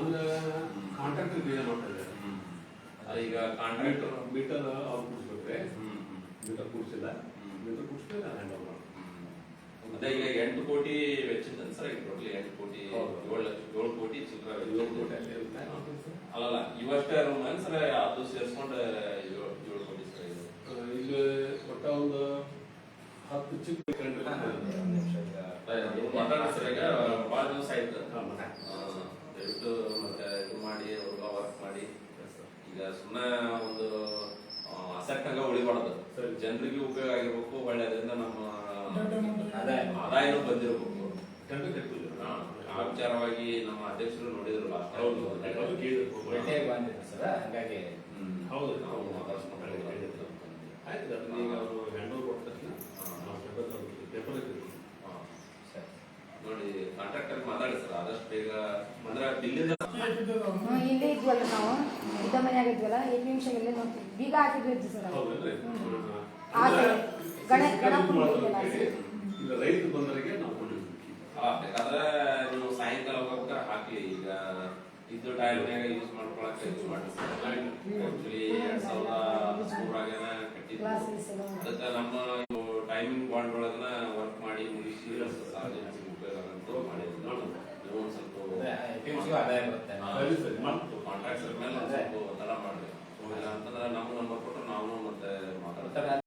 ಅಂದ್ರೆ ಕಾಂಟ್ರಾಕ್ಟರ್ ಬೇರೆ ಮಾಡ್ತಾರೆ. ಈಗ ಕಾಂಟ್ರಾಕ್ಟರ್ ಮೀಟರ್ ಅವ್ರು ಕೂಡಿಸ್ಬೇಕ್ರೆ, ಮೀಟರ್ ಕೂಡಿಸಿಲ್ಲ, ಮೀಟರ್ ಕೂಡಿಸಿದ್ರೆ ಹ್ಯಾಂಡ್ ಓವರ್. ಅದೇ ಈಗ 8 ಕೋಟಿ ವೆಚ್ಚದ ಸರ್, ಈಗ ಟೋಟಲಿ 8 ಕೋಟಿ 7 ಕೋಟಿ ಚಿಲ್ಲರ ಅಲ್ಲಲ್ಲ ಇವಷ್ಟೇ ರೂಮ್ ಸರ್, ಅದು ಸೇರಿಸ್ಕೊಂಡು 7 ಕೋಟಿ ಸರ್. ಇಲ್ಲಿ ಒಟ್ಟ ಒಂದು 10 ಚಿಕ್ಕ ಸರ್. ಈಗ ಭಾಳ ದಿವಸ ಆಯ್ತು, ದಯವಿಟ್ಟು ಮತ್ತೆ ಇದು ಮಾಡಿ ಅವ್ರಿಗ ವರ್ಕ್ ಮಾಡಿ. ಈಗ ಸುಮ್ಮನೆ ಒಂದು ಅಸೆಕ್ಟ್ ಉಳಿಬಾರ್ದು, ಜನರಿಗೆ ಉಪಯೋಗ ಆಗಿರ್ಬೇಕು, ಒಳ್ಳೆ ಅದರಿಂದ ನಮ್ಮ ಆದಾಯನೂ ಬಂದಿರಬೇಕು. ಆ ವಿಚಾರವಾಗಿ ನಮ್ಮ ಅಧ್ಯಕ್ಷರು ನೋಡಿದ್ರು ಲಾಸ್ಟ್ ಹಾಗಾಗಿ ಹೌದು ನಾವು ಆಯ್ತು. ಅದನ್ನ ಈಗ ಅವರು ಹ್ಯಾಂಡ್ ಓವರ್ ಕೊಟ್ಟ ತಕ್ಷಣ ಪೇಪರ್ ನೋಡಿ ಕಾಂಟ್ರಾಕ್ಟರ್ ಮಾತಾಡಿ ಸರ್ ಆದಷ್ಟು ಬೇಗ. ಅಂದ್ರೆ ಬಿಲ್ಲಿಂದ ಇಲ್ಲೇ ಇದ್ವಲ್ಲ ನಾವು, ಇದ್ದ ಮನೆಯಾಗ ಇದ್ವಲ್ಲ, 8 ನಿಮಿಷ ಇಲ್ಲೇ ನೋಡ್ತೀವಿ. ಬೀಗ ಹಾಕಿದ್ವಿ ಸರ್. ಈಗ ರೈತ ಬಂದವರಿಗೆ ನಾವು ಕೊಟ್ಟಿದ್ವಿ. ಬೇಕಾದ್ರೆ ನೀವು ಸಾಯಂಕಾಲ ಹೋಗ್ಬೇಕಾದ್ರೆ ಹಾಕಿ. ಈಗ ಇದ್ದು ಟೈಮ್ನಾಗ ಯೂಸ್ ಮಾಡ್ಕೊಳಕ್ಕೆ ಯೂಸ್ ಮಾಡಿ ಸರ್. ಆಕ್ಚುಲಿ 2013 ಕಟ್ಟಿದ್ವಿ. ಅದಕ್ಕೆ ನಮ್ಮ ಟೈಮಿಂಗ್ ಬಾಂಡ್ ಒಳಗನ ವರ್ಕ್ ಮಾಡಿ ಮುಗಿಸಿ ಸಾರ್ವಜನಿಕ ಉಪಯೋಗ ಅಂತ ಮಾಡಿದ್ವಿ. ನೀವು ಒಂದು ಸ್ವಲ್ಪ ಆದಾಯ ಬರುತ್ತೆ, ಕಾಂಟ್ರಾಕ್ಟರ್ ಮೇಲೆ ಸ್ವಲ್ಪ ತಡ ಮಾಡ್ರಿ. ಅಂತಂದ್ರೆ ನಮ್ಮ ನಂಬರ್ ಕೊಟ್ಟರೆ ನಾವು ಮತ್ತೆ ಮಾತಾಡ್ತಾರೆ.